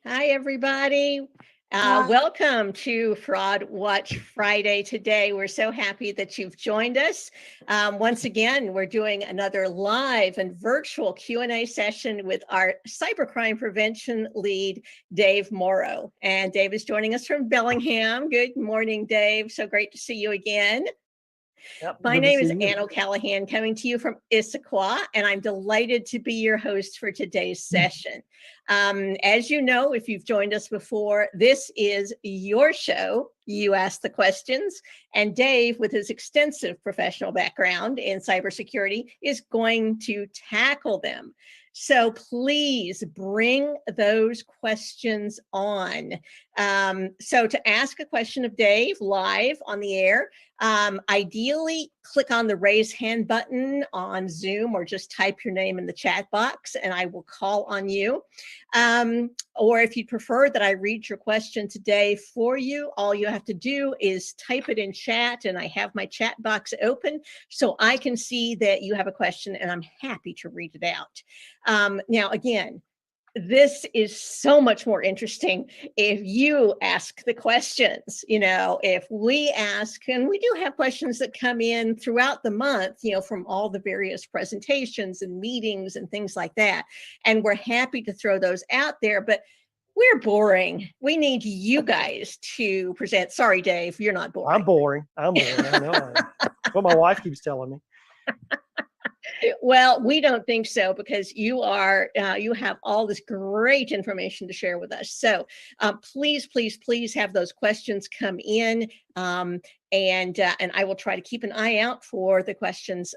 Hi, everybody. Hi. Welcome to Fraud Watch Friday today. We're so happy that you've joined us. Once again, we're doing another live and virtual Q&A session with our cybercrime prevention lead, Dave Morrow. And Dave is joining us from Bellingham. Good morning, Dave. So great to see you again. Yep, My good to name see is you. Ann O'Callahan, coming to you from Issaquah, and I'm delighted to be your host for today's session. As you know, if you've joined us before, this is your show. You ask the questions, and Dave, with his extensive professional background in cybersecurity, is going to tackle them. So please bring those questions on. So to ask a question of Dave live on the air, ideally, click on the raise hand button on Zoom or just type your name in the chat box and I will call on you. Or if you prefer that I read your question today for you, all you have to do is type it in chat, and I have my chat box open so I can see that you have a question and I'm happy to read it out. Now, again, this is so much more interesting if you ask the questions. If we ask, and we do have questions that come in throughout the month, from all the various presentations and meetings and things like that, and we're happy to throw those out there, but we're boring. We need you guys to present. Sorry, Dave, you're not boring. I'm boring. I know I am. That's what my wife keeps telling me. Well, we don't think so, because you have all this great information to share with us. So please, please, please have those questions come in, and I will try to keep an eye out for the questions,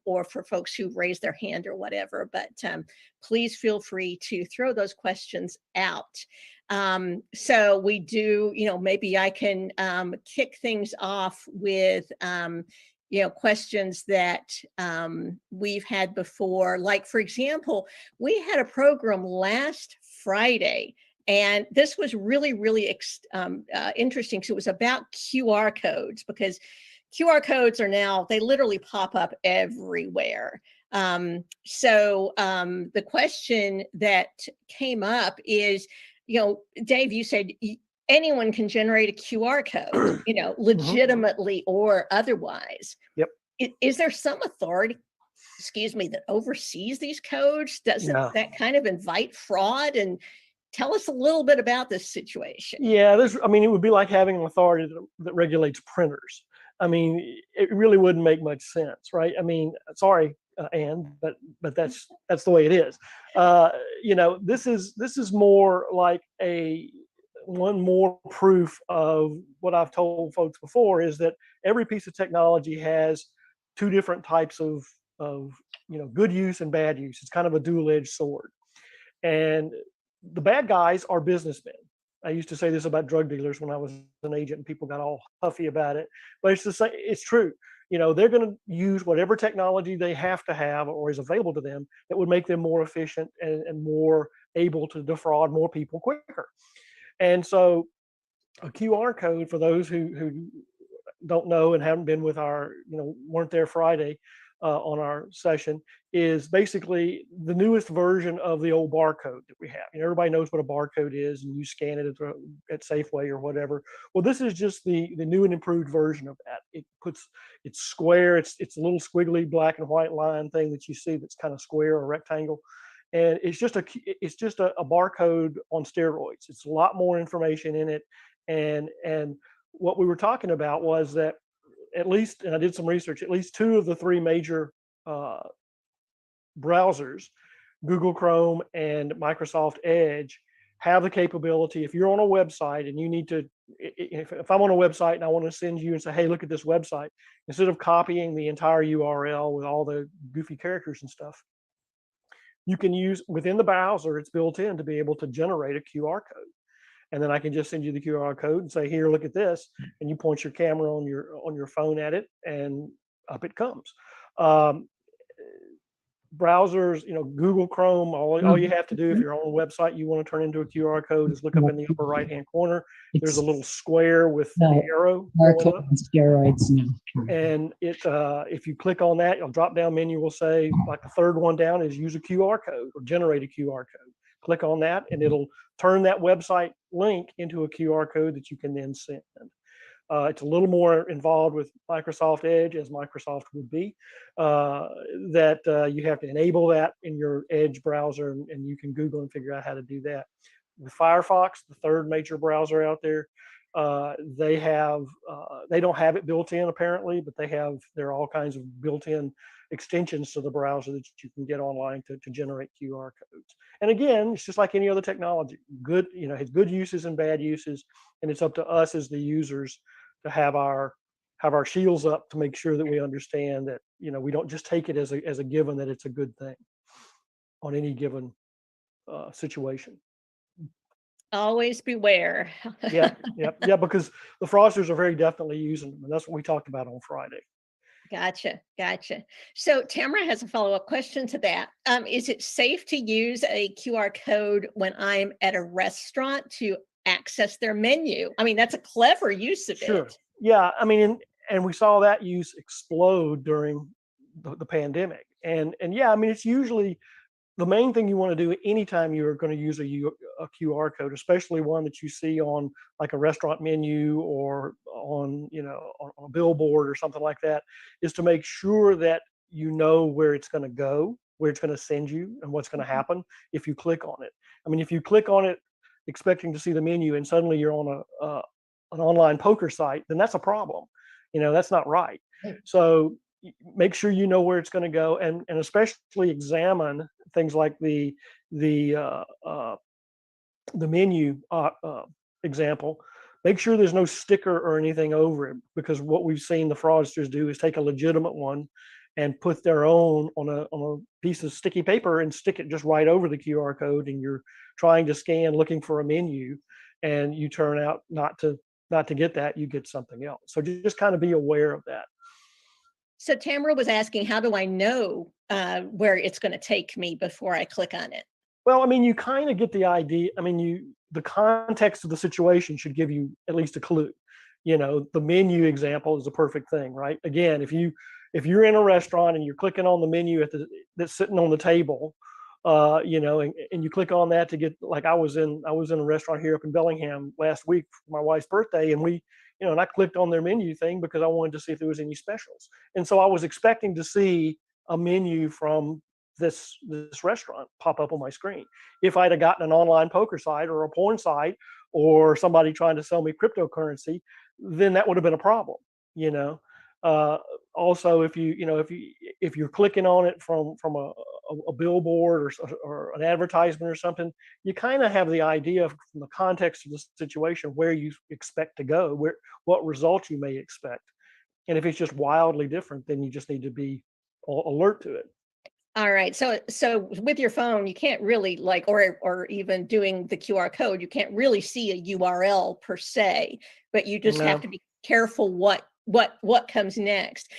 or for folks who raise their hand or whatever. But please feel free to throw those questions out. So we do, maybe I can kick things off with questions that we've had before. Like, for example, we had a program last Friday, and this was really, really interesting. So it was about QR codes, because QR codes are now, they literally pop up everywhere. So the question that came up is, Dave, you said anyone can generate a QR code, legitimately or otherwise. Yep. Is there some authority, that oversees these codes? Doesn't that kind of invite fraud? And tell us a little bit about this situation. Yeah, it would be like having an authority that regulates printers. It really wouldn't make much sense, right? Sorry, Ann, but that's the way it is. This is more like one more proof of what I've told folks before, is that every piece of technology has two different types of good use and bad use. It's kind of a dual-edged sword. And the bad guys are businessmen. I used to say this about drug dealers when I was an agent, and people got all huffy about it. But it's true. They're going to use whatever technology they have to have or is available to them that would make them more efficient and more able to defraud more people quicker. And so a QR code, for those who don't know and haven't been with our, weren't there Friday on our session, is basically the newest version of the old barcode that we have. Everybody knows what a barcode is, and you scan it at Safeway or whatever. Well, this is just the new and improved version of that. It's square. It's a little squiggly black and white line thing that you see that's kind of square or rectangle. And it's just a barcode on steroids. It's a lot more information in it. And what we were talking about was that, at least, and I did some research, at least two of the three major browsers, Google Chrome and Microsoft Edge, have the capability. If you're on a website and you need to, if I'm on a website and I want to send you and say, hey, look at this website, instead of copying the entire URL with all the goofy characters and stuff, you can use, within the browser, it's built in to be able to generate a QR code. And then I can just send you the QR code and say, here, look at this. And you point your camera on your phone at it, and up it comes. Browsers, Google Chrome, all you have to do, if you're on a website you want to turn into a QR code, is look up in the upper right-hand corner. There's a little square with the arrow going up. Steroids now. And if you click on that, your drop-down menu will say, like, the third one down is use a QR code or generate a QR code. click on that, and it'll turn that website link into a QR code that you can then send. It's a little more involved with Microsoft Edge, as Microsoft would be, that you have to enable that in your Edge browser, and you can Google and figure out how to do that. With Firefox, the third major browser out there, they don't have it built in apparently, but there are all kinds of built-in extensions to the browser that you can get online to generate QR codes. And again, it's just like any other technology. Good, it has good uses and bad uses, and it's up to us as the users to have our shields up to make sure that we understand that we don't just take it as a given that it's a good thing on any given situation. Always beware. Yeah, because the fraudsters are very definitely using them, and that's what we talked about on Friday. Gotcha. So Tamara has a follow-up question to that. Is it safe to use a QR code when I'm at a restaurant to access their menu? I mean, that's a clever use of Sure. it. Yeah, I mean, and we saw that use explode during the pandemic. And yeah, I mean, it's usually the main thing you want to do anytime you're going to use a QR code, especially one that you see on like a restaurant menu or on a billboard or something like that, is to make sure that you know where it's going to go, where it's going to send you, and what's going to happen if you click on it. I mean, if you click on it expecting to see the menu and suddenly you're on an online poker site, then that's a problem. That's not right. So make sure you know where it's going to go, and especially examine things like the menu example. Make sure there's no sticker or anything over it, because what we've seen the fraudsters do is take a legitimate one and put their own on a piece of sticky paper and stick it just right over the QR code, and you're trying to scan looking for a menu, and you turn out not to get that, you get something else. So just kind of be aware of that. So Tamara was asking, how do I know where it's going to take me before I click on it? Well, I mean, you kind of get the idea. I mean, the context of the situation should give you at least a clue. The menu example is a perfect thing, right? Again, if you're in a restaurant and you're clicking on the menu that's sitting on the table, and you click on that to get, like I was in a restaurant here up in Bellingham last week for my wife's birthday, and and I clicked on their menu thing because I wanted to see if there was any specials. And so I was expecting to see a menu from this restaurant pop up on my screen. If I'd have gotten an online poker site or a porn site or somebody trying to sell me cryptocurrency, then that would have been a problem. Also, if you're clicking on it from a billboard or an advertisement or something, you kind of have the idea from the context of the situation where you expect to go, what results you may expect. And if it's just wildly different, then you just need to be alert to it. All right. So with your phone, you can't really or even doing the QR code, you can't really see a URL per se, but you just have to be careful what comes next.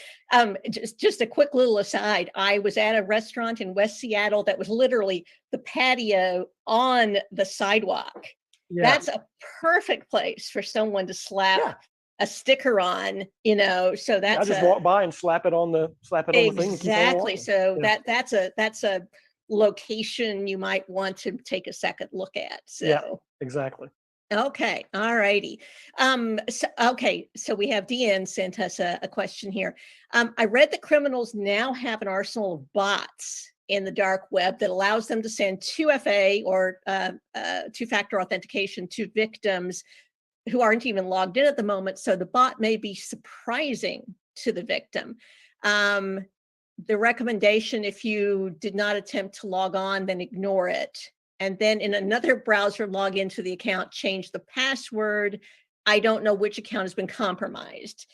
Just a quick little aside. I was at a restaurant in West Seattle that was literally the patio on the sidewalk. Yeah. That's a perfect place for someone to slap a sticker on, so that's I just walk by and slap it on the thing. Exactly. So that's a location you might want to take a second look at. So yeah, exactly. Okay. All righty. So we have Deanne sent us a question here. I read that criminals now have an arsenal of bots in the dark web that allows them to send 2FA or two-factor authentication to victims who aren't even logged in at the moment. So the bot may be surprising to the victim. The recommendation, if you did not attempt to log on, then ignore it. And then in another browser, log into the account, change the password. I don't know which account has been compromised.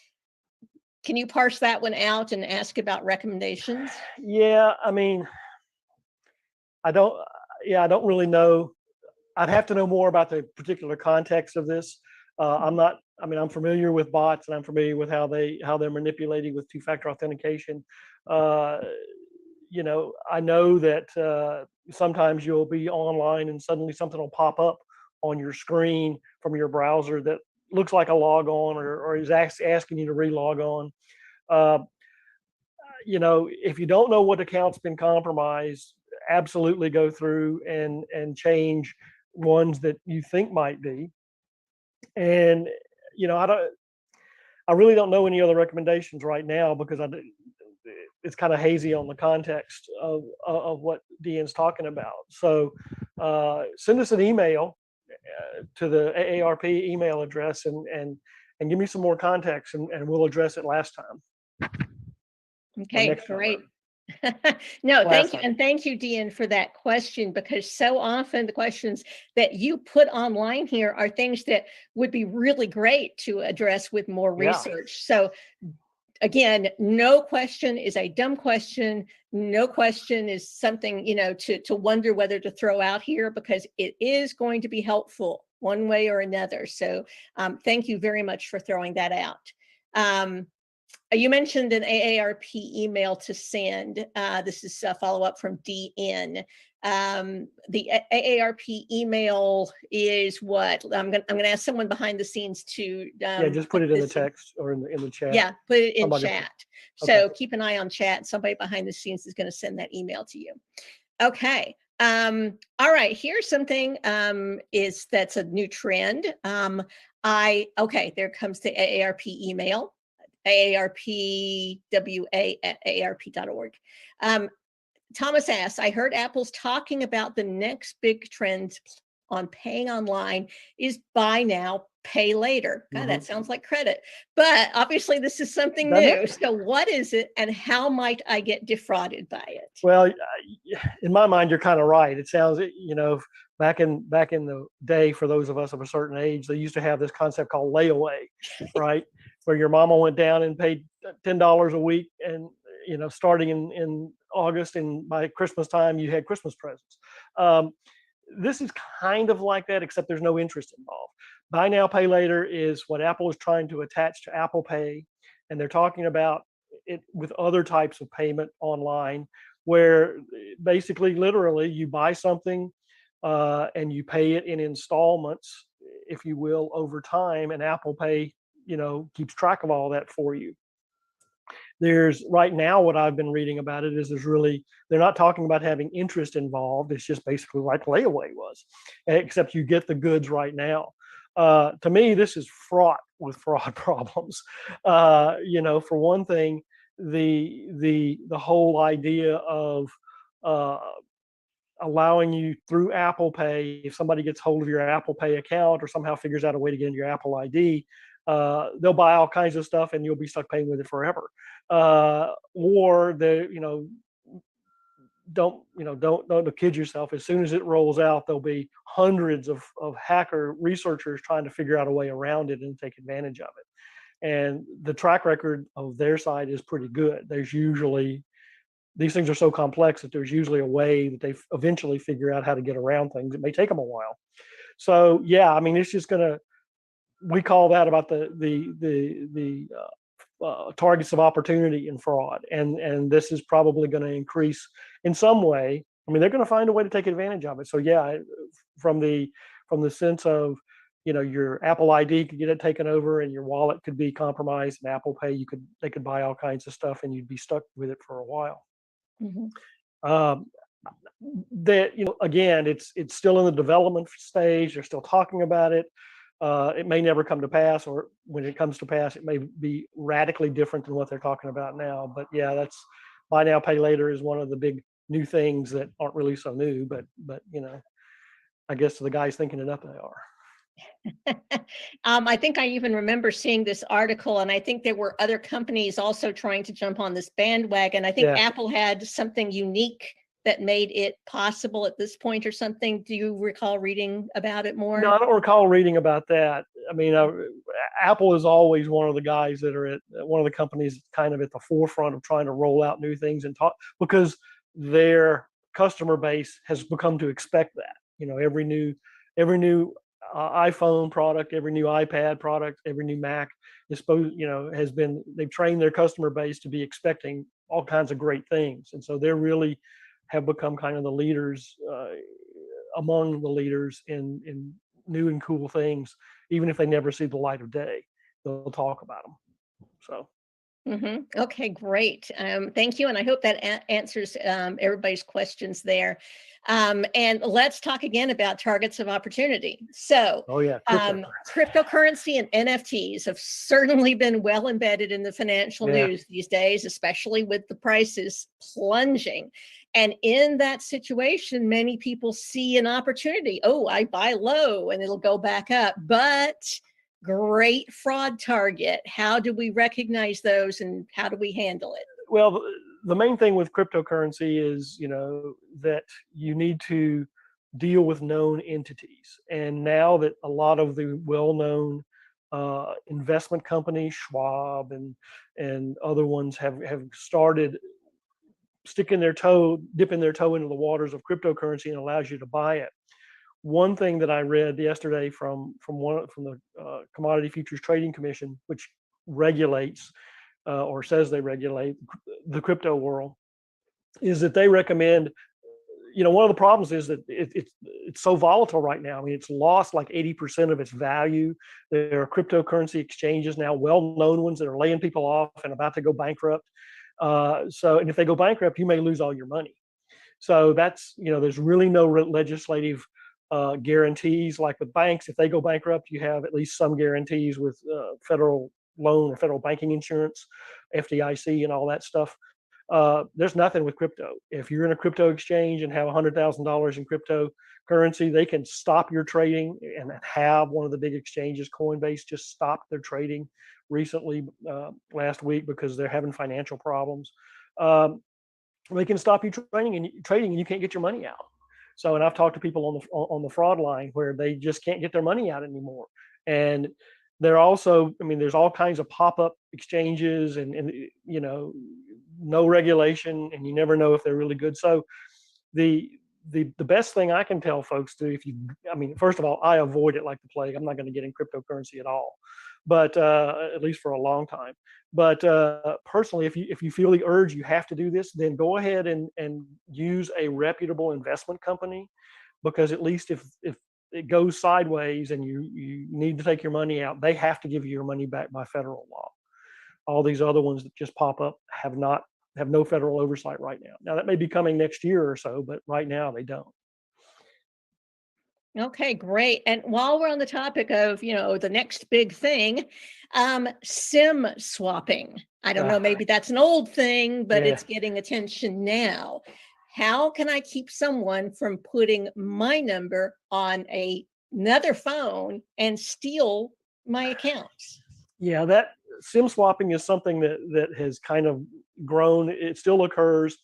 Can you parse that one out and ask about recommendations? Yeah, I mean, I don't really know. I'd have to know more about the particular context of this. I'm familiar with bots, and I'm familiar with how they're manipulating with two-factor authentication. I know that sometimes you'll be online and suddenly something will pop up on your screen from your browser that looks like a log on or is asking you to re-log on. If you don't know what account's been compromised, absolutely go through and change ones that you think might be. And I really don't know any other recommendations right now because it's kind of hazy on the context of what Dean's talking about. So send us an email to the AARP email address and give me some more context, and we'll address it last time. Okay, great. No, thank you. And thank you, Dean, for that question, because so often the questions that you put online here are things that would be really great to address with more research. So again, no question is a dumb question. No question is something, to wonder whether to throw out here, because it is going to be helpful one way or another. So thank you very much for throwing that out. You mentioned an AARP email to send. This is a follow-up from DN. The AARP email is what? I'm gonna ask someone behind the scenes to just put it in the text or in the chat. Yeah, put it in chat. So keep an eye on chat. Somebody behind the scenes is going to send that email to you. Okay. All right. Here's something that's a new trend. There comes the AARP email. AARPWA@aarp.org. Thomas asks, I heard Apple's talking about the next big trend on paying online is buy now, pay later. God, that sounds like credit. But obviously this is something new. So what is it and how might I get defrauded by it? Well, in my mind, you're kind of right. It sounds, back in the day, for those of us of a certain age, they used to have this concept called layaway, right? Where your mama went down and paid $10 a week, and starting in August, and by Christmas time you had Christmas presents. This is kind of like that, except there's no interest involved. Buy now, pay later is what Apple is trying to attach to Apple Pay, and they're talking about it with other types of payment online, where basically, literally, you buy something and you pay it in installments, if you will, over time, and Apple Pay keeps track of all that for you. There's right now, what I've been reading about it is they're not talking about having interest involved. It's just basically like layaway was, except you get the goods right now. To me, this is fraught with fraud problems. For one thing, the whole idea of allowing you through Apple Pay, if somebody gets hold of your Apple Pay account or somehow figures out a way to get into your Apple ID, they'll buy all kinds of stuff and you'll be stuck paying with it forever. Or don't kid yourself. As soon as it rolls out, there'll be hundreds of hacker researchers trying to figure out a way around it and take advantage of it. And the track record of their side is pretty good. These things are so complex that there's usually a way that they eventually figure out how to get around things. It may take them a while. So yeah, it's just we call that about the targets of opportunity in fraud, and this is probably going to increase in some way. They're going to find a way to take advantage of it. So yeah, from the sense of your Apple ID could get it taken over, and your wallet could be compromised, and Apple Pay they could buy all kinds of stuff, and you'd be stuck with it for a while. That again, it's still in the development stage. They're still talking about it. It may never come to pass, or when it comes to pass, it may be radically different than what they're talking about now. But yeah, that's buy now, pay later is one of the big new things that aren't really so new, but I guess to the guys thinking it up, they are. I think I even remember seeing this article, and I think there were other companies also trying to jump on this bandwagon. I think Apple had something unique that made it possible at this point or something. Do you recall reading about it more? No, I don't recall reading about that. Apple is always one of the guys that are one of the companies kind of at the forefront of trying to roll out new things and talk, because their customer base has become to expect that. Every new iPhone product, every new iPad product, every new Mac is they've trained their customer base to be expecting all kinds of great things. And so they really have become kind of the leaders among the leaders in new and cool things. Even if they never see the light of day, they'll talk about them. So Okay, great. Thank you. And I hope that answers everybody's questions there. And let's talk again about targets of opportunity. So, Oh yeah, cryptocurrency. cryptocurrency and NFTs have certainly been well embedded in the financial Yeah. news these days, especially with the prices plunging. And in that situation, many people see an opportunity. Oh, I buy low and it'll go back up. But great fraud target. How do we recognize those and how do we handle it? Well, the main thing with cryptocurrency is, that you need to deal with known entities. And now that a lot of the well-known investment companies, Schwab and other ones have started dipping their toe into the waters of cryptocurrency and allows you to buy it. One thing that I read yesterday from the Commodity Futures Trading Commission, which regulates or says they regulate the crypto world, is that they recommend. One of the problems is that it's so volatile right now. I mean, it's lost like 80% of its value. There are cryptocurrency exchanges now, well-known ones, that are laying people off and about to go bankrupt. And if they go bankrupt, you may lose all your money. So there's really no legislative guarantees. Like with banks, if they go bankrupt, you have at least some guarantees with federal loan or federal banking insurance, FDIC, and all that stuff. There's nothing with crypto. If you're in a crypto exchange and have $100,000 in cryptocurrency, they can stop your trading. And have one of the big exchanges, Coinbase, just stopped their trading recently, last week, because they're having financial problems. They can stop you trading and you can't get your money out. So, and I've talked to people on the fraud line where they just can't get their money out anymore. And they're also, I mean, there's all kinds of pop-up exchanges and no regulation, and you never know if they're really good. So the best thing I can tell folks to, first of all, I avoid it like the plague. I'm not going to get in cryptocurrency at all, but at least for a long time. But personally, if you feel the urge, you have to do this, then go ahead and use a reputable investment company, because at least if it goes sideways and you need to take your money out, they have to give you your money back by federal law. All these other ones that just pop up have no federal oversight right now. Now that may be coming next year or so, but right now they don't. Okay, great. And while we're on the topic of, the next big thing, SIM swapping. I don't know, maybe that's an old thing, but Yeah. it's getting attention now. How can I keep someone from putting my number on another phone and steal my accounts? Yeah, that SIM swapping is something that has kind of grown. It still occurs.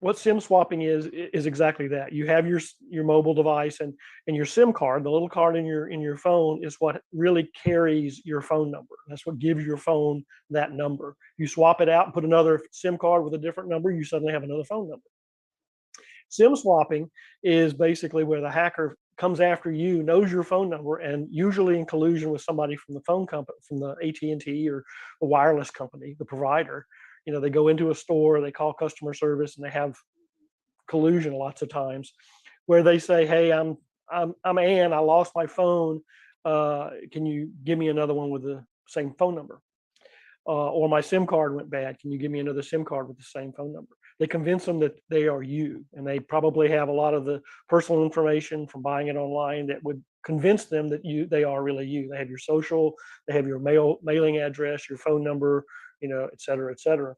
What SIM swapping is exactly that. You have your mobile device and your SIM card, the little card in your phone, is what really carries your phone number. That's what gives your phone that number. You swap it out and put another SIM card with a different number, you suddenly have another phone number. SIM swapping is basically where the hacker comes after you, knows your phone number, and usually in collusion with somebody from the phone company, from the AT&T or the wireless company, the provider. They go into a store, they call customer service, and they have collusion lots of times where they say, "Hey, I'm Ann. I lost my phone. Can you give me another one with the same phone number?" Or my SIM card went bad. Can you give me another SIM card with the same phone number? They convince them that they are you, and they probably have a lot of the personal information from buying it online that would convince them that they are really you. They have your social, they have your mailing address, your phone number, et cetera, et cetera.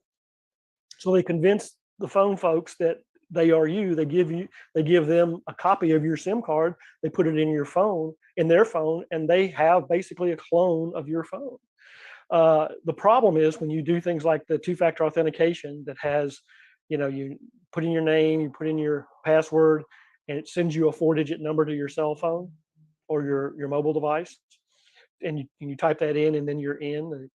So they convince the phone folks that they are you. They give them a copy of your SIM card. They put it in their phone, and they have basically a clone of your phone. The problem is when you do things like the two-factor authentication that has, you put in your name, you put in your password, and it sends you a 4-digit number to your cell phone or your mobile device, and you type that in, and then you're in.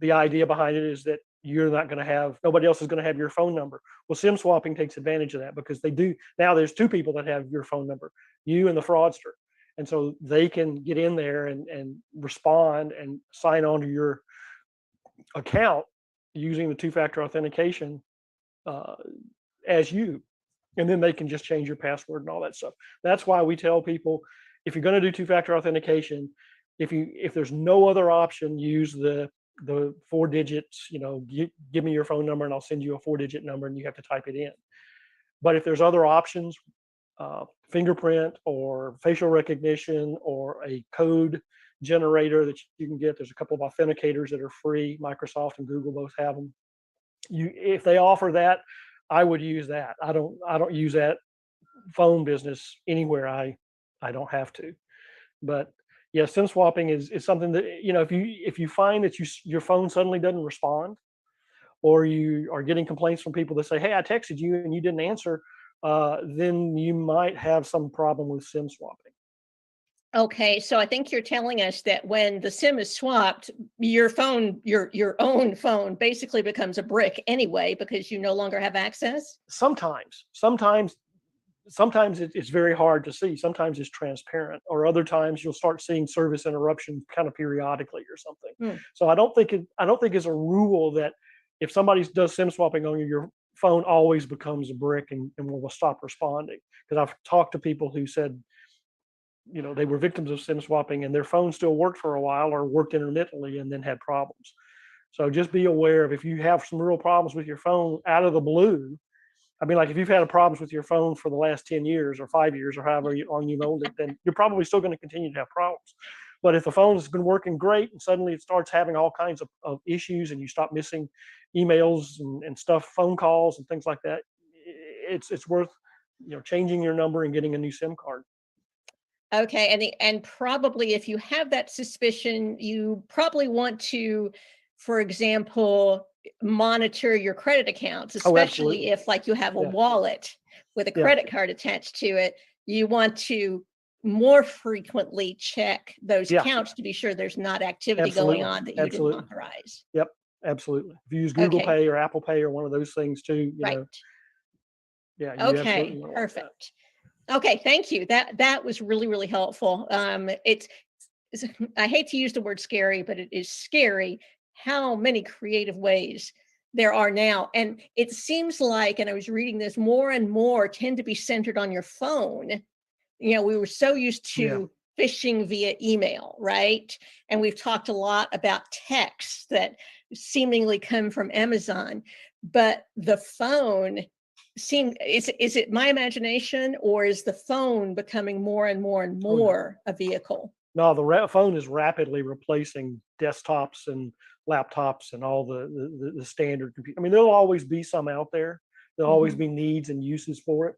The idea behind it is that nobody else is going to have your phone number. Well, SIM swapping takes advantage of that, because they do. Now there's two people that have your phone number, you and the fraudster. And so they can get in there and respond and sign on to your account using the two-factor authentication as you. And then they can just change your password and all that stuff. That's why we tell people, if you're going to do two-factor authentication, if there's no other option, use the 4 digits. Give me your phone number and I'll send you a 4 digit number, and you have to type it in. But if there's other options, fingerprint or facial recognition or a code generator that you can get, there's a couple of authenticators that are free. Microsoft and Google both have them. If they offer that, I would use that. I don't use that phone business anywhere I don't have to. But yeah, SIM swapping is something that, if you find that your phone suddenly doesn't respond, or you are getting complaints from people that say, "Hey, I texted you and you didn't answer," then you might have some problem with SIM swapping. Okay, so I think you're telling us that when the SIM is swapped, your phone, your own phone, basically becomes a brick anyway because you no longer have access. Sometimes it's very hard to see. Sometimes it's transparent, or other times you'll start seeing service interruption kind of periodically or something. Hmm. So I don't think it's a rule that if somebody does SIM swapping on you, your phone always becomes a brick and will stop responding. Because I've talked to people who said, they were victims of SIM swapping and their phone still worked for a while or worked intermittently and then had problems. So just be aware of, if you have some real problems with your phone out of the blue. I mean, like, if you've had problems with your phone for the last 10 years or 5 years or however long you've owned it, then you're probably still going to continue to have problems. But if the phone has been working great and suddenly it starts having all kinds of issues and you stop missing emails and stuff, phone calls and things like that, it's worth changing your number and getting a new SIM card. Okay, and probably if you have that suspicion, you probably want to, for example, monitor your credit accounts, Oh, especially absolutely. if, like, you have a Yeah. wallet with a Yeah. credit card attached to it. You want to more frequently check those Yeah. accounts to be sure there's not activity going on that you didn't Absolutely. authorize. Yep. Absolutely. If you use Google Okay, Pay or Apple Pay or one of those things too, right. yeah, you absolutely Okay, want to watch that. perfect. Okay, thank you. That was really, really helpful. I hate to use the word scary, but it is scary how many creative ways there are now. And it seems like, and I was reading this, more and more tend to be centered on your phone. We were so used Yeah. to phishing via email, right? And we've talked a lot about texts that seemingly come from Amazon, but the phone is it my imagination, or is the phone becoming more and more and Oh, no. more a vehicle? No, the phone is rapidly replacing desktops and laptops and all the standard computer. I mean, there'll always be some out there. There'll always be needs and uses for it.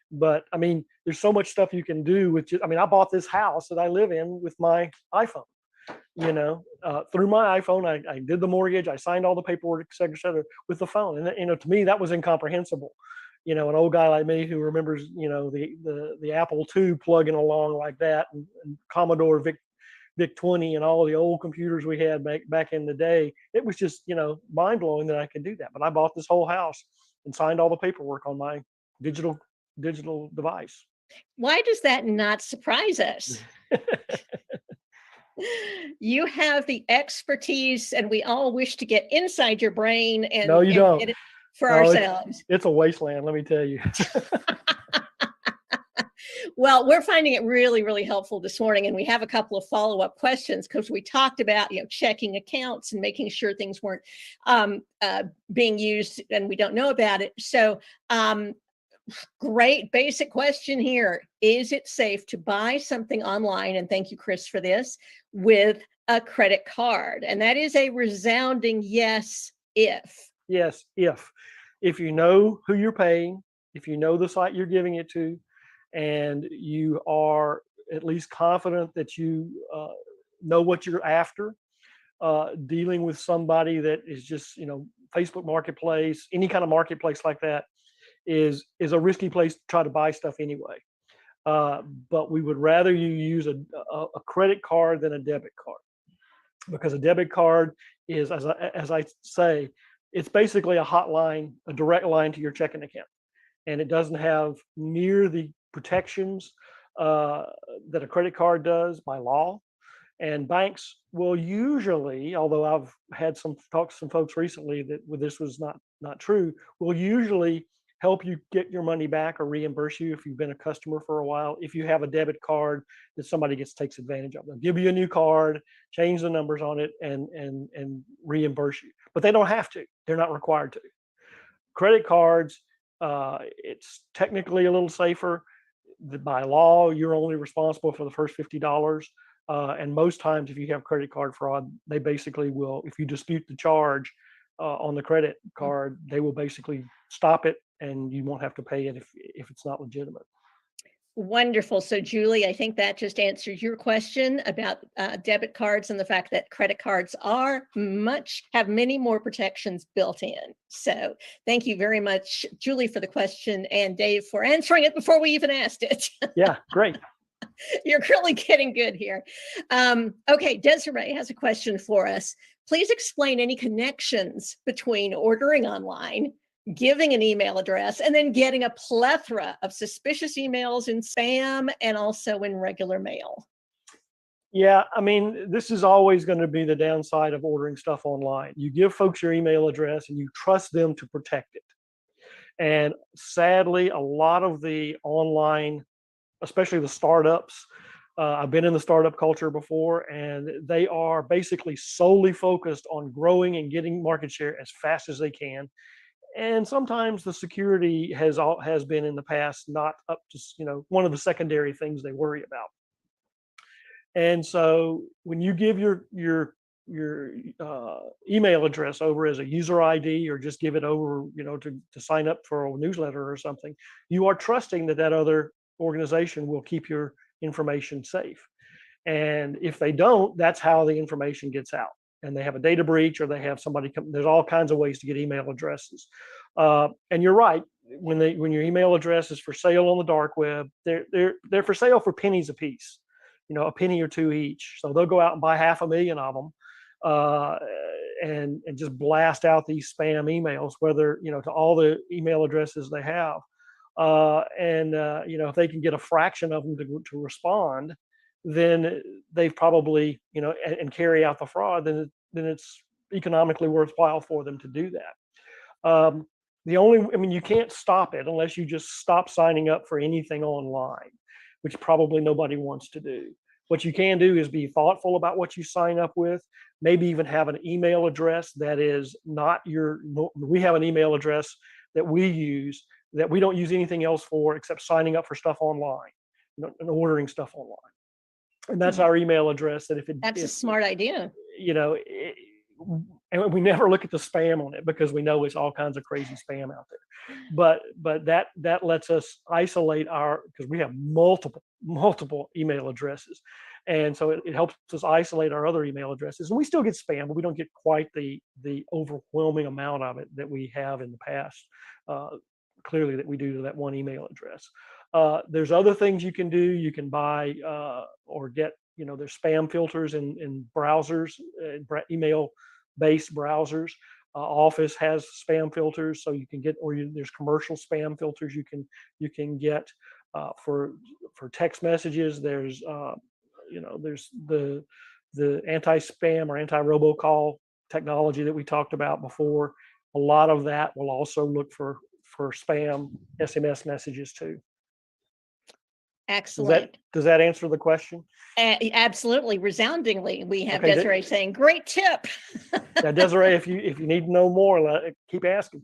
But I mean, there's so much stuff you can do with I mean, I bought this house that I live in with my iPhone. Through my iPhone, I did the mortgage, I signed all the paperwork, et cetera, with the phone. And to me, that was incomprehensible. An old guy like me who remembers, the Apple II plugging along like that, and Commodore VIC 20 and all the old computers we had back in the day. It was just, mind blowing that I could do that. But I bought this whole house and signed all the paperwork on my digital device. Why does that not surprise us? You have the expertise, and we all wish to get inside your brain No, you don't. get it for No, ourselves. it's a wasteland, let me tell you. Well, we're finding it really, really helpful this morning, and we have a couple of follow-up questions because we talked about, checking accounts and making sure things weren't being used and we don't know about it. So, great basic question here. Is it safe to buy something online, and thank you, Chris, for this, with a credit card? And that is a resounding yes, if. Yes, if you know who you're paying, if you know the site you're giving it to, and you are at least confident that you know what you're after, dealing with somebody that is just, Facebook Marketplace, any kind of marketplace like that is a risky place to try to buy stuff anyway. But we would rather you use a credit card than a debit card, because a debit card is, as I say, it's basically a hotline, a direct line to your checking account, and it doesn't have near the protections that a credit card does by law. And banks will usually, although I've had some talks to some folks recently that this was not true, will usually help you get your money back or reimburse you if you've been a customer for a while. If you have a debit card that somebody takes advantage of, they'll give you a new card, change the numbers on it, and reimburse you. But they don't have to. They're not required to. Credit cards, it's technically a little safer. By law, you're only responsible for the first $50. And most times, if you have credit card fraud, they basically will, if you dispute the charge on the credit card, they will basically stop it and you won't have to pay it if it's not legitimate. Wonderful. So, Julie, I think that just answered your question about debit cards and the fact that credit cards have many more protections built in. So, thank you very much, Julie, for the question, and Dave for answering it before we even asked it. Yeah, great. You're really getting good here. Okay, Desiree has a question for us. Please explain any connections between ordering online, giving an email address, and then getting a plethora of suspicious emails in spam and also in regular mail. Yeah, I mean, this is always going to be the downside of ordering stuff online. You give folks your email address and you trust them to protect it. And sadly, a lot of the online, especially the startups, I've been in the startup culture before, and they are basically solely focused on growing and getting market share as fast as they can. And sometimes the security has been in the past not up to one of the secondary things they worry about. And so when you give your email address over as a user ID, or just give it over to sign up for a newsletter or something, you are trusting that other organization will keep your information safe. And if they don't, that's how the information gets out. And they have a data breach, or they have somebody come. There's all kinds of ways to get email addresses. And you're right. When your email address is for sale on the dark web, they're for sale for pennies a piece, a penny or two each. So they'll go out and buy 500,000 of them, and just blast out these spam emails, whether to all the email addresses they have. If they can get a fraction of them to respond, then they've probably, and carry out the fraud, then it's economically worthwhile for them to do that. You can't stop it unless you just stop signing up for anything online, which probably nobody wants to do. What you can do is be thoughtful about what you sign up with, maybe even have an email address that is not we have an email address that we use that we don't use anything else for except signing up for stuff online, and ordering stuff online. And that's our email address. That's a smart idea. And we never look at the spam on it because we know it's all kinds of crazy spam out there. But that lets us isolate because we have multiple email addresses. And so it helps us isolate our other email addresses. And we still get spam, but we don't get quite the overwhelming amount of it that we have in the past. Clearly that we do to that one email address. There's other things you can do. You can buy or get, there's spam filters in browsers, email-based browsers. Office has spam filters, so you can get, there's commercial spam filters you can get for text messages. There's there's the anti-spam or anti-robocall technology that we talked about before. A lot of that will also look for spam SMS messages too. Excellent. Does that answer the question? Absolutely, resoundingly. We have Desiree saying, "Great tip." Now, Desiree, if you need to know more, keep asking.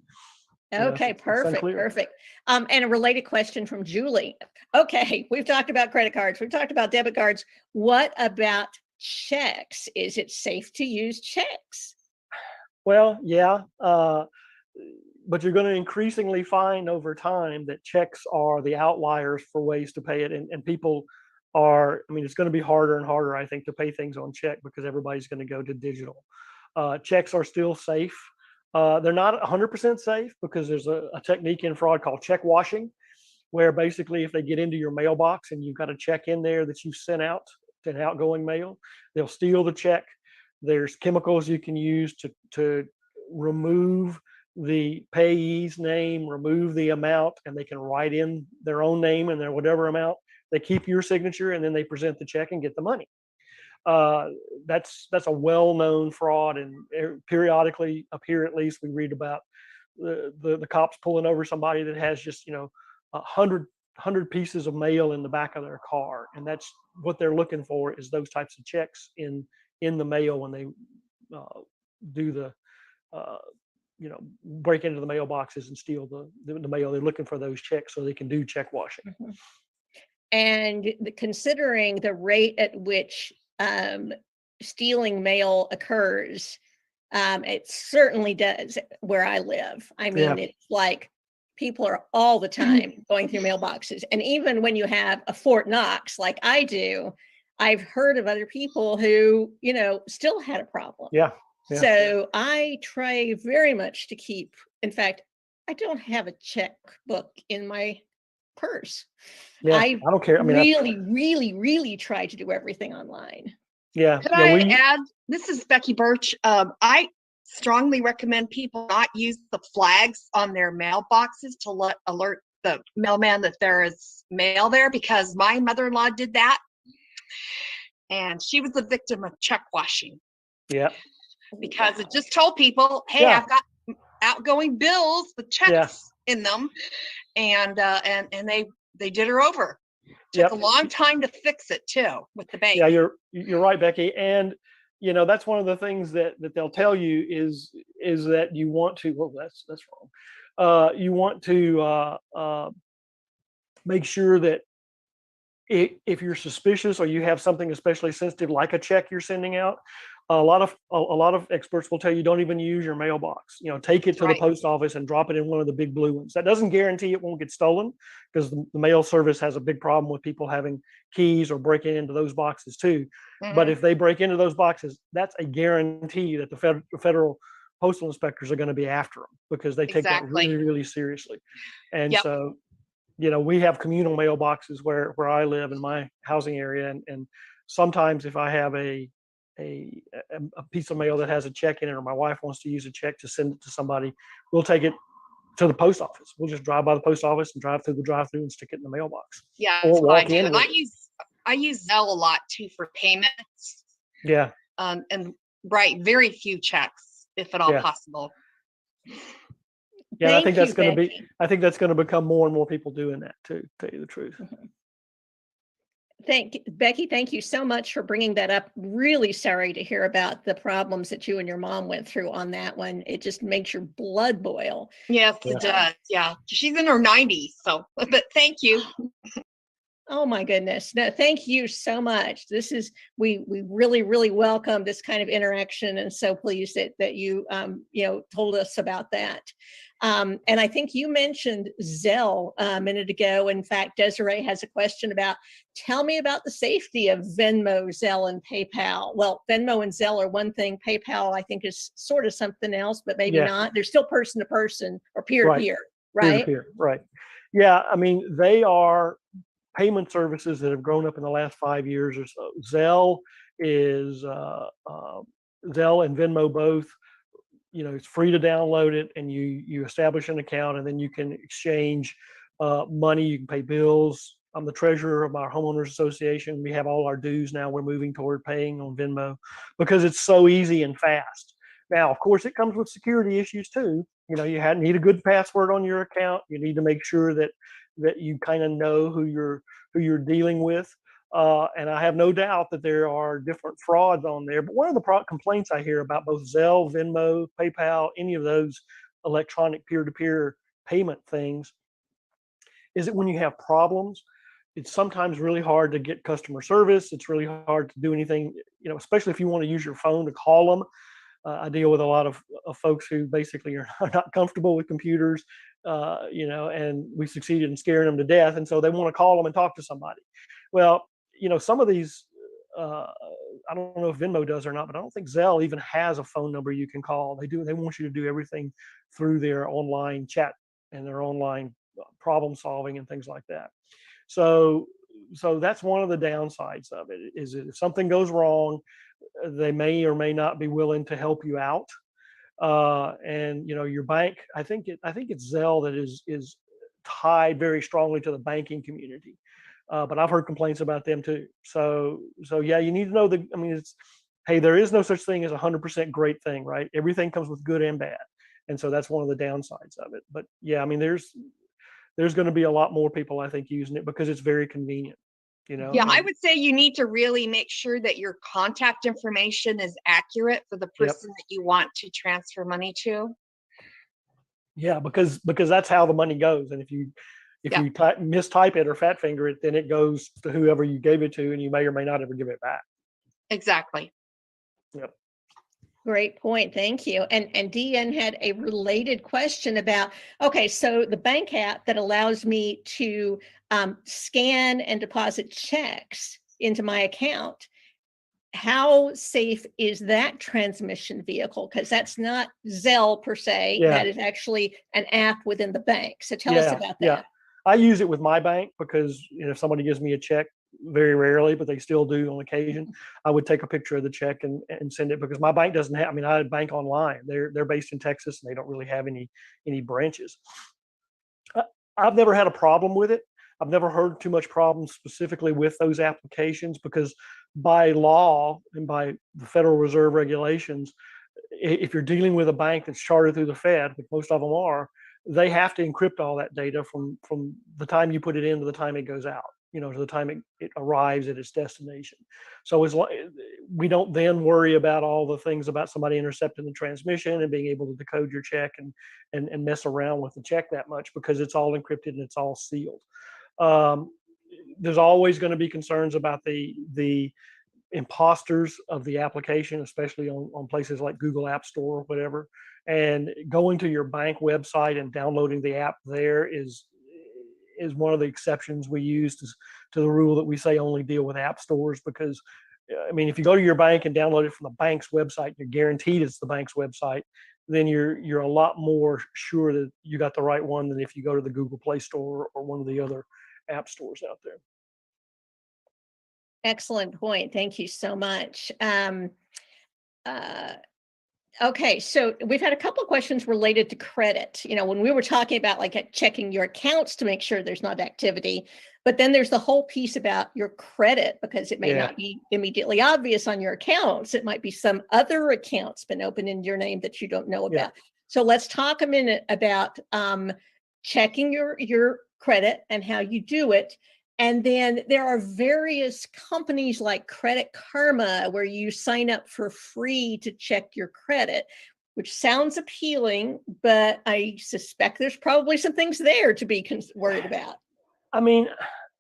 Okay, perfect. And a related question from Julie. Okay, we've talked about credit cards. We've talked about debit cards. What about checks? Is it safe to use checks? Well, yeah. But you're going to increasingly find over time that checks are the outliers for ways to pay it. And people it's going to be harder and harder, I think, to pay things on check because everybody's going to go to digital. Checks are still safe. They're not 100% safe because there's a technique in fraud called check washing, where basically if they get into your mailbox and you've got a check in there that you've sent out to an outgoing mail, they'll steal the check. There's chemicals you can use to remove the payee's name, remove the amount, and they can write in their own name and their whatever amount. They keep your signature and then they present the check and get the money. That's a well-known fraud, and periodically up here at least we read about the cops pulling over somebody that has just, 100 pieces of mail in the back of their car, and that's what they're looking for, is those types of checks in the mail when they do the break into the mailboxes and steal the mail. They're looking for those checks so they can do check washing. Mm-hmm. And considering the rate at which stealing mail occurs, it certainly does where I live. I mean, it's like people are all the time going through mailboxes. And even when you have a Fort Knox like I do, I've heard of other people who, still had a problem. Yeah. So I try very much to keep, in fact, I don't have a checkbook in my purse. Yeah, I don't care. I mean, really try to do everything online. Yeah. Could I add, this is Becky Birch. I strongly recommend people not use the flags on their mailboxes to alert the mailman that there is mail there, because my mother-in-law did that. And she was the victim of check washing. Yeah. Because it just told people, hey, I've got outgoing bills with checks in them. And they did her over. Took a long time to fix it too with the bank. Yeah, you're right, Becky. And that's one of the things that they'll tell you is that you want to. Well, that's wrong. You want to make sure that if you're suspicious or you have something especially sensitive like a check you're sending out, a lot of experts will tell you don't even use your mailbox. Take it to the post office and drop it in one of the big blue ones. That doesn't guarantee it won't get stolen, because the mail service has a big problem with people having keys or breaking into those boxes too. Mm-hmm. But if they break into those boxes, that's a guarantee that the federal postal inspectors are going to be after them, because they take that really, really seriously. And so, we have communal mailboxes where I live in my housing area, and sometimes if I have a piece of mail that has a check in it, or my wife wants to use a check to send it to somebody, we'll take it to the post office. We'll just drive by the post office and drive through the drive-through and stick it in the mailbox. Yeah, or walk in. And I use Zelle a lot too for payments. Yeah. And very few checks, if at all possible. Yeah, I think that's going to become more and more people doing that too, to tell you the truth. Mm-hmm. Becky, thank you so much for bringing that up. Really sorry to hear about the problems that you and your mom went through on that one. It just makes your blood boil. Yes, it does. Yeah. She's in her 90s, but thank you. Oh my goodness. No, thank you so much. We really welcome this kind of interaction, and so pleased that you told us about that. And I think you mentioned Zelle a minute ago. In fact, Desiree has a question about, tell me about the safety of Venmo, Zelle, and PayPal. Well, Venmo and Zelle are one thing. PayPal, I think, is sort of something else, but maybe not. They're still person to person or peer to peer, right? Peer-to-peer, right. Yeah, I mean, they are payment services that have grown up in the last 5 years or so. Zelle and Venmo both. It's free to download it, and you establish an account, and then you can exchange money. You can pay bills. I'm the treasurer of our homeowners association. We have all our dues now. We're moving toward paying on Venmo because it's so easy and fast. Now, of course, it comes with security issues too. You need a good password on your account. You need to make sure that you kind of know who you're dealing with. And I have no doubt that there are different frauds on there. But one of the complaints I hear about both Zelle, Venmo, PayPal, any of those electronic peer-to-peer payment things, is that when you have problems, it's sometimes really hard to get customer service. It's really hard to do anything, especially if you want to use your phone to call them. I deal with a lot of folks who basically are not comfortable with computers, and we succeeded in scaring them to death. And so they want to call them and talk to somebody. Well, some of these, I don't know if Venmo does or not, but I don't think Zelle even has a phone number you can call. They want you to do everything through their online chat and their online problem solving and things like that. So that's one of the downsides of it, is that if something goes wrong, they may or may not be willing to help you out. And your bank, I think it's Zelle that is tied very strongly to the banking community. But I've heard complaints about them too. So yeah, you need to know there is no such thing as 100% great thing, right? Everything comes with good and bad. And so that's one of the downsides of it. But yeah, I mean, there's going to be a lot more people, I think, using it because it's very convenient, you know. Yeah, I and- would say you need to really make sure that your contact information is accurate for the Yep. person that you want to transfer money to. Yeah, because that's how the money goes. And if you Yeah. mistype it or fat finger it, then it goes to whoever you gave it to, and you may or may not ever give it back. Exactly. Yep. Great point. Thank you. And DN had a related question about, okay, so the bank app that allows me to scan and deposit checks into my account, how safe is that transmission vehicle? Because that's not Zelle per se. Yeah. That is actually an app within the bank. So tell us about Yeah. that. I use it with my bank because, you know, if somebody gives me a check, very rarely, but they still do on occasion, I would take a picture of the check and send it, because my bank doesn't have, I mean, I bank online. They're based in Texas and they don't really have any branches. I've never had a problem with it. I've never heard too much problems specifically with those applications, because by law and by the Federal Reserve regulations, if you're dealing with a bank that's chartered through the Fed, which most of them are, they have to encrypt all that data from the time you put it in to the time it goes out, you know, to the time it arrives at its destination. So we don't then worry about all the things about somebody intercepting the transmission and being able to decode your check and mess around with the check that much, because it's all encrypted and it's all sealed. There's always going to be concerns about the imposters of the application, especially on places like Google App Store or whatever. And going to your bank website and downloading the app there is one of the exceptions we use to the rule that we say only deal with app stores. Because I mean, if you go to your bank and download it from the bank's website, you're guaranteed it's the bank's website, then you're a lot more sure that you got the right one than if you go to the Google Play Store or one of the other app stores out there. Excellent point. Thank you so much. Okay, so we've had a couple of questions related to credit. You know, when we were talking about like checking your accounts to make sure there's not activity, but then there's the whole piece about your credit, because it may not be immediately obvious on your accounts. It might be some other account's been opened in your name that you don't know about. So let's talk a minute about checking your credit and how you do it. And then there are various companies like Credit Karma where you sign up for free to check your credit, which sounds appealing, but I suspect there's probably some things there to be worried about. I mean,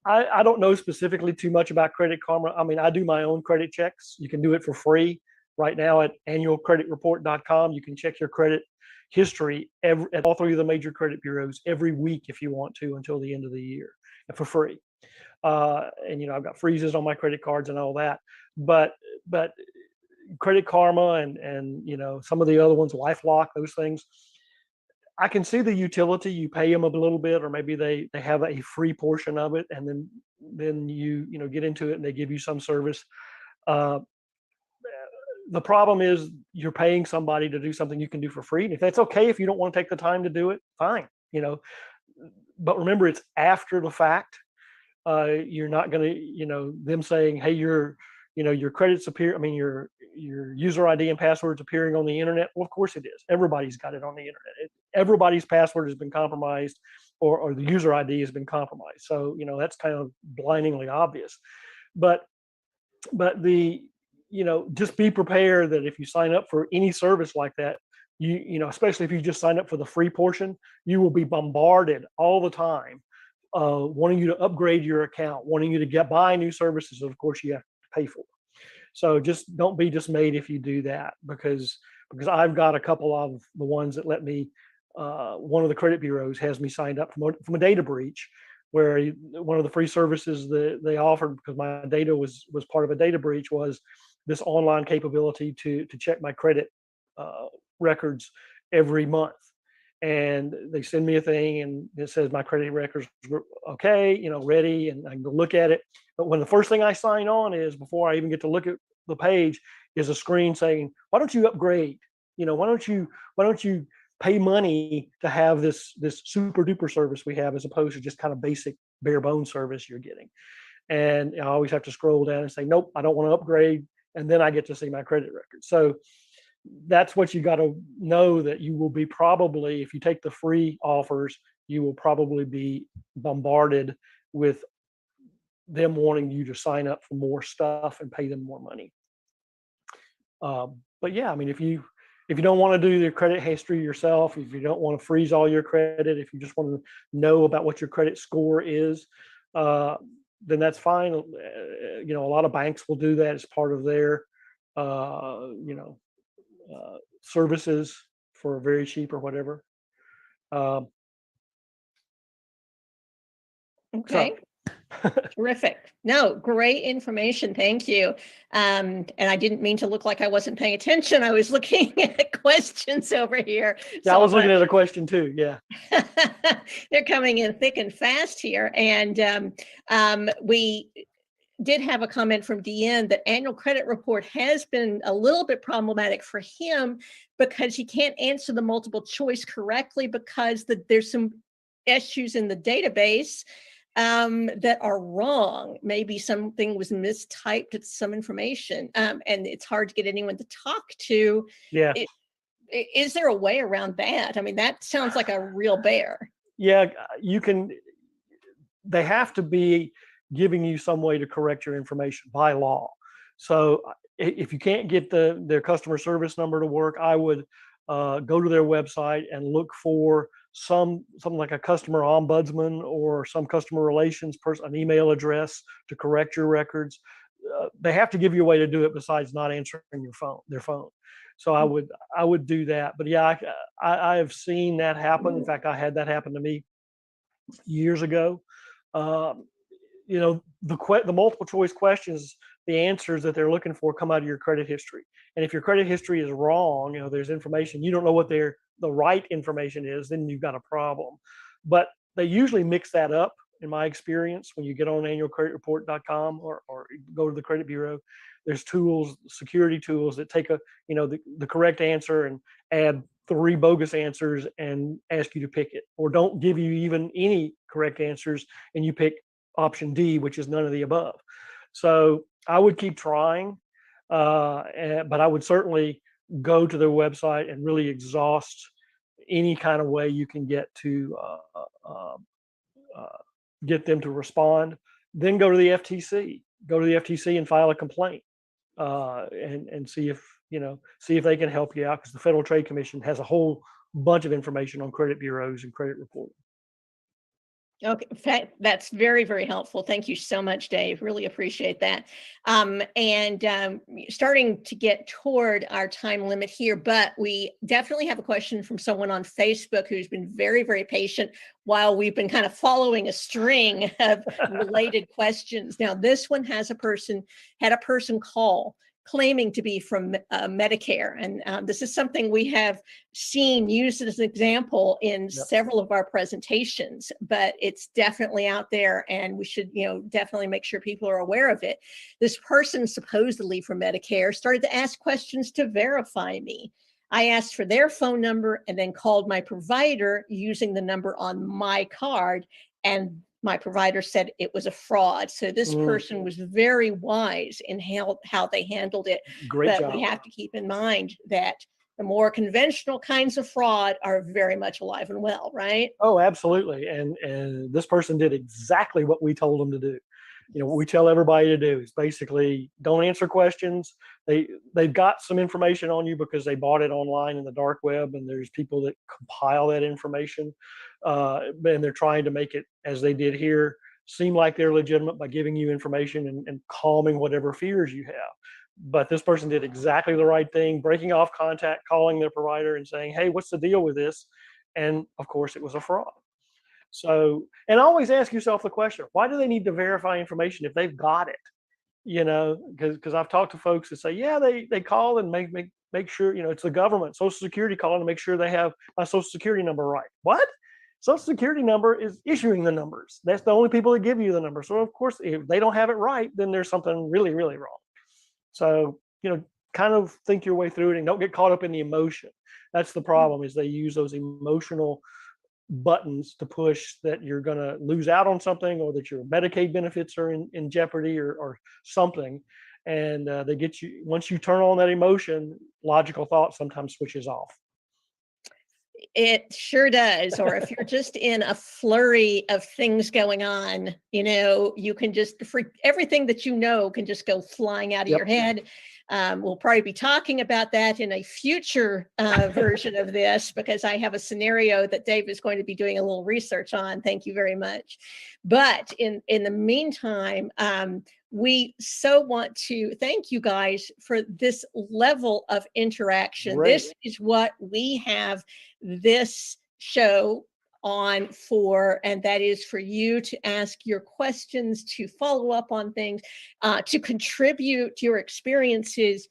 I don't know specifically too much about Credit Karma. I mean, I do my own credit checks. You can do it for free right now at annualcreditreport.com. You can check your credit history at all three of the major credit bureaus every week if you want to, until the end of the year, for free. And you know, I've got freezes on my credit cards and all that, but Credit Karma and you know, some of the other ones, LifeLock, those things, I can see the utility. You pay them a little bit, or maybe they have a free portion of it, and then you know, get into it and they give you some service. The problem is you're paying somebody to do something you can do for free. And if that's okay, if you don't want to take the time to do it, fine, you know. But remember, it's after the fact. You're not going to, you know, them saying, hey, your credits appear. I mean, your user ID and passwords appearing on the internet. Well, of course it is. Everybody's got it on the internet. Everybody's password has been compromised, or the user ID has been compromised. So, you know, that's kind of blindingly obvious. But you know, just be prepared that if you sign up for any service like that, you know, especially if you just sign up for the free portion, you will be bombarded all the time, wanting you to upgrade your account, wanting you to buy new services that of course you have to pay for. So just don't be dismayed if you do that, because I've got a couple of the ones that let me, one of the credit bureaus has me signed up from a data breach, where one of the free services that they offered, because my data was part of a data breach, was this online capability to check my credit records every month. And they send me a thing and it says my credit records were okay, you know, ready, and I can go look at it. But when the first thing I sign on is, before I even get to look at the page, is a screen saying, why don't you upgrade? You know, why don't you pay money to have this super duper service we have, as opposed to just kind of basic bare bones service you're getting. And I always have to scroll down and say, nope, I don't want to upgrade. And then I get to see my credit record. So that's what you got to know, that you will be probably, if you take the free offers, you will probably be bombarded with them wanting you to sign up for more stuff and pay them more money. But yeah, I mean, if you don't want to do the credit history yourself, if you don't want to freeze all your credit, if you just want to know about what your credit score is, then that's fine. You know, a lot of banks will do that as part of their, you know, services for very cheap or whatever. Um, Okay. Terrific. No, great information. Thank you. And I didn't mean to look like I wasn't paying attention. I was looking at questions over here. Yeah, I was looking at a question too. Yeah. They're coming in thick and fast here. And we did have a comment from DN that annual credit report has been a little bit problematic for him because he can't answer the multiple choice correctly because there's some issues in the database that are wrong. Maybe something was mistyped at some information, and it's hard to get anyone to talk to. Yeah. Is there a way around that? I mean, that sounds like a real bear. Yeah, you can. They have to be giving you some way to correct your information by law. So if you can't get their customer service number to work, I would go to their website and look for something like a customer ombudsman or some customer relations person, an email address to correct your records. They have to give you a way to do it besides not answering their phone. So I would do that. But yeah, I have seen that happen. In fact, I had that happen to me years ago. You know, the multiple choice questions, the answers that they're looking for come out of your credit history. And if your credit history is wrong, you know, there's information you don't know what the right information is, then you've got a problem. But they usually mix that up, in my experience. When you get on annualcreditreport.com or go to the credit bureau, there's tools, security tools that take the correct answer and add 3 bogus answers and ask you to pick it, or don't give you even any correct answers and you pick option D, which is none of the above. So I would keep trying, but I would certainly go to their website and really exhaust any kind of way you can get to get them to respond. Then go to the FTC and file a complaint, and see if they can help you out, because the Federal Trade Commission has a whole bunch of information on credit bureaus and credit reporting. Okay, that's very, very helpful. Thank you so much, Dave. Really appreciate that. Starting to get toward our time limit here, but we definitely have a question from someone on Facebook who's been very, very patient while we've been kind of following a string of related questions. Now, this one had a person call claiming to be from Medicare. And this is something we have seen used as an example in several of our presentations, but it's definitely out there and we should, definitely make sure people are aware of it. This person, supposedly from Medicare, started to ask questions to verify me. I asked for their phone number and then called my provider using the number on my card, and my provider said it was a fraud. So this person was very wise in how they handled it. Great job. We have to keep in mind that the more conventional kinds of fraud are very much alive and well, right? Oh, absolutely. And this person did exactly what we told them to do. What we tell everybody to do is basically don't answer questions. They've got some information on you because they bought it online in the dark web, and there's people that compile that information, and they're trying to make it, as they did here, seem like they're legitimate by giving you information and calming whatever fears you have. But this person did exactly the right thing, breaking off contact, calling their provider and saying, hey, what's the deal with this? And of course it was a fraud. So, and always ask yourself the question, why do they need to verify information if they've got it? Because I've talked to folks that say, yeah, they call and make sure, it's the government, Social Security calling to make sure they have my Social Security number right. What? Social Security number is issuing the numbers. That's the only people that give you the number. So of course, if they don't have it right, then there's something really, really wrong. So, kind of think your way through it and don't get caught up in the emotion. That's the problem, is they use those emotional buttons to push that you're going to lose out on something, or that your Medicaid benefits are in jeopardy or something. and they get you. Once you turn on that emotion, logical thought sometimes switches off. It sure does. Or if you're just in a flurry of things going on, you can just everything that can just go flying out of your head. We'll probably be talking about that in a future version of this, because I have a scenario that Dave is going to be doing a little research on. Thank you very much. But in the meantime, we so want to thank you guys for this level of interaction. Great. This is what we have this show on for, and that is for you to ask your questions, to follow up on things, to contribute your experiences.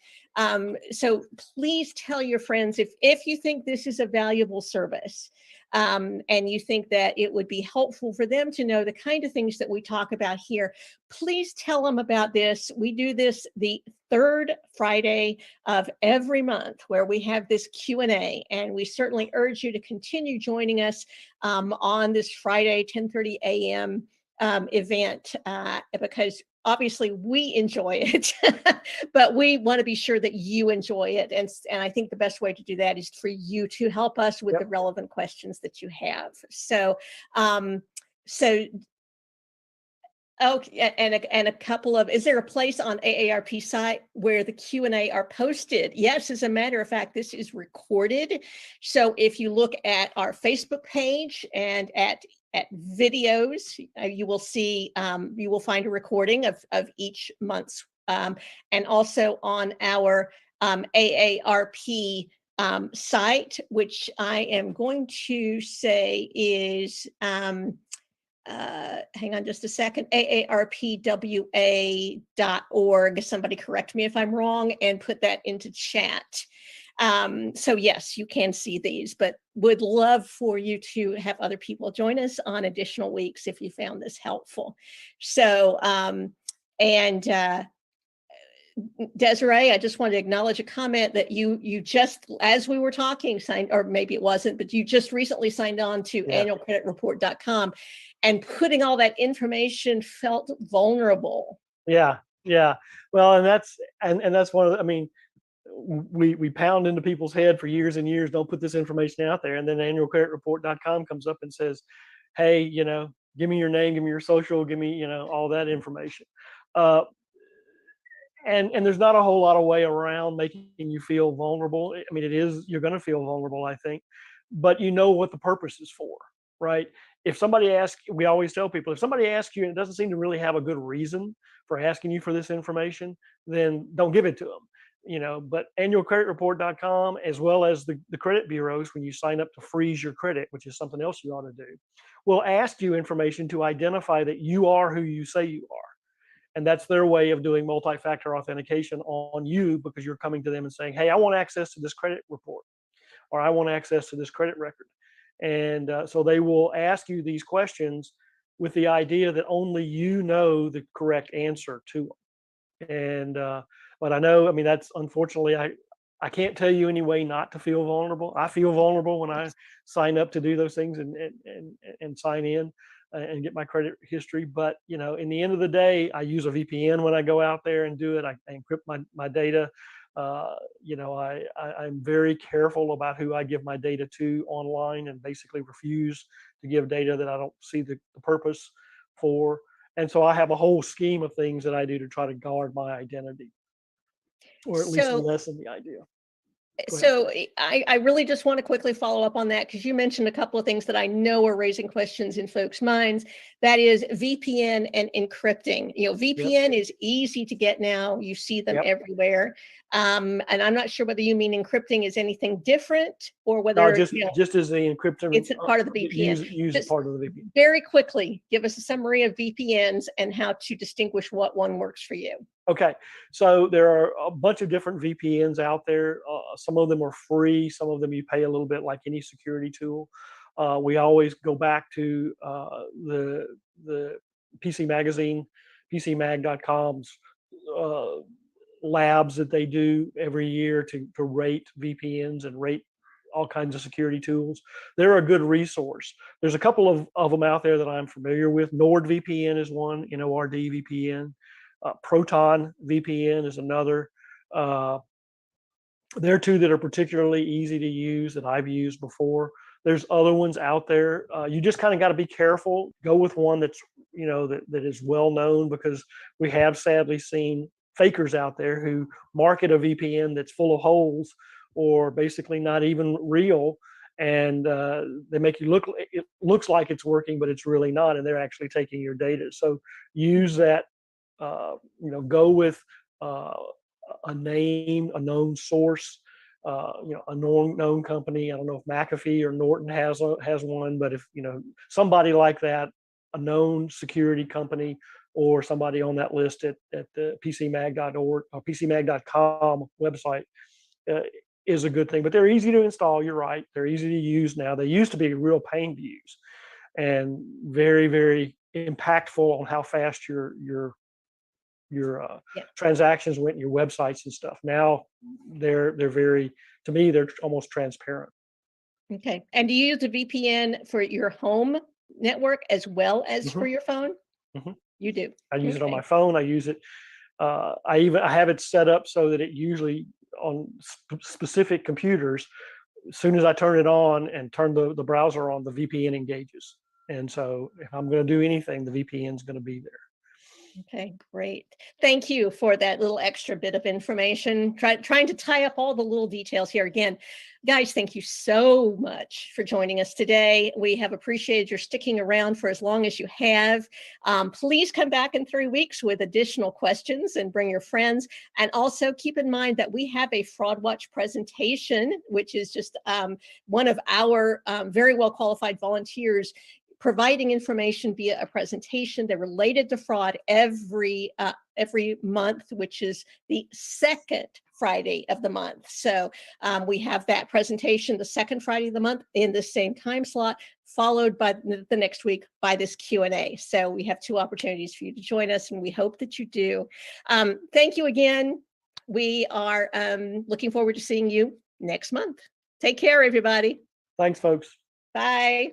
So please tell your friends if you think this is a valuable service, and you think that it would be helpful for them to know the kind of things that we talk about here, please tell them about this. We do this the third Friday of every month, where we have this Q&A, and we certainly urge you to continue joining us on this Friday 10:30 a.m. Event, because obviously we enjoy it, but we want to be sure that you enjoy it. And I think the best way to do that is for you to help us with the relevant questions that you have. So, okay, and a couple of, is there a place on AARP site where the Q&A are posted? Yes, as a matter of fact, this is recorded. So if you look at our Facebook page and at videos, you will see, you will find a recording of each month's, and also on our AARP site, which I am going to say is, hang on just a second, aarpwa.org. Somebody correct me if I'm wrong and put that into chat. So yes, you can see these, but would love for you to have other people join us on additional weeks if you found this helpful. So, Desiree, I just wanted to acknowledge a comment that you just, as we were talking, signed, or maybe it wasn't, but you just recently signed on to annualcreditreport.com, and putting all that information felt vulnerable. Yeah. Well, and that's one of the, I mean, we pound into people's head for years and years, don't put this information out there. And then annualcreditreport.com comes up and says, hey, give me your name, give me your social, give me, all that information. And there's not a whole lot of way around making you feel vulnerable. I mean, you're going to feel vulnerable, I think, but you know what the purpose is for, right? If somebody asks, we always tell people, if somebody asks you and it doesn't seem to really have a good reason for asking you for this information, then don't give it to them. But annualcreditreport.com, as well as the credit bureaus, when you sign up to freeze your credit, which is something else you ought to do, will ask you information to identify that you are who you say you are. And that's their way of doing multi-factor authentication on you, because you're coming to them and saying, hey, I want access to this credit report, or I want access to this credit record. And so they will ask you these questions with the idea that only you know the correct answer to them. And but I know, I mean, that's unfortunately, I can't tell you any way not to feel vulnerable. I feel vulnerable when I sign up to do those things and sign in and get my credit history. But in the end of the day, I use a VPN when I go out there and do it. I encrypt my data. I'm very careful about who I give my data to online, and basically refuse to give data that I don't see the purpose for. And so I have a whole scheme of things that I do to try to guard my identity, or at least lessen the idea. So I really just want to quickly follow up on that, because you mentioned a couple of things that I know are raising questions in folks' minds. That is VPN and encrypting. VPN is easy to get now. You see them everywhere. And I'm not sure whether you mean encrypting is anything different, or whether just as the encryption, it's a part of the VPN. Use part of the VPN. Very quickly, give us a summary of VPNs and how to distinguish what one works for you. Okay, so there are a bunch of different VPNs out there. Some of them are free. Some of them you pay a little bit, like any security tool. We always go back to the PC Magazine, PCMag.com's labs that they do every year to rate VPNs and rate all kinds of security tools. They're a good resource. There's a couple of them out there that I'm familiar with. NordVPN is one, NORD VPN. Proton VPN is another. There are two that are particularly easy to use that I've used before. There's other ones out there. You just kind of got to be careful. Go with one that's, that is well known, because we have sadly seen fakers out there who market a VPN that's full of holes or basically not even real. And they make you look, it looks like it's working, but it's really not. And they're actually taking your data. So use that, go with a name, a known source, a known company. I don't know if McAfee or Norton has one, but if somebody like that, a known security company, or somebody on that list at the PCMag.org or PCMag.com website is a good thing. But they're easy to install. You're right; they're easy to use now. They used to be a real pain to use, and very, very impactful on how fast your transactions went, your websites and stuff. Now they're very, to me, they're almost transparent. Okay. And do you use a VPN for your home network as well as for your phone? You do. I use it on my phone. I use it. I have it set up so that it usually on specific computers, as soon as I turn it on and turn the browser on, the VPN engages. And so if I'm going to do anything, the VPN is going to be there. Okay, great. Thank you for that little extra bit of information. Trying to tie up all the little details here. Again, guys, thank you so much for joining us today. We have appreciated your sticking around for as long as you have. Please come back in 3 weeks with additional questions and bring your friends. And also keep in mind that we have a Fraud Watch presentation, which is just one of our very well qualified volunteers providing information via a presentation. They're related to fraud every month, which is the second Friday of the month. So we have that presentation the second Friday of the month in the same time slot, followed by the next week by this Q&A. So we have 2 opportunities for you to join us, and we hope that you do. Thank you again. We are looking forward to seeing you next month. Take care, everybody. Thanks, folks. Bye.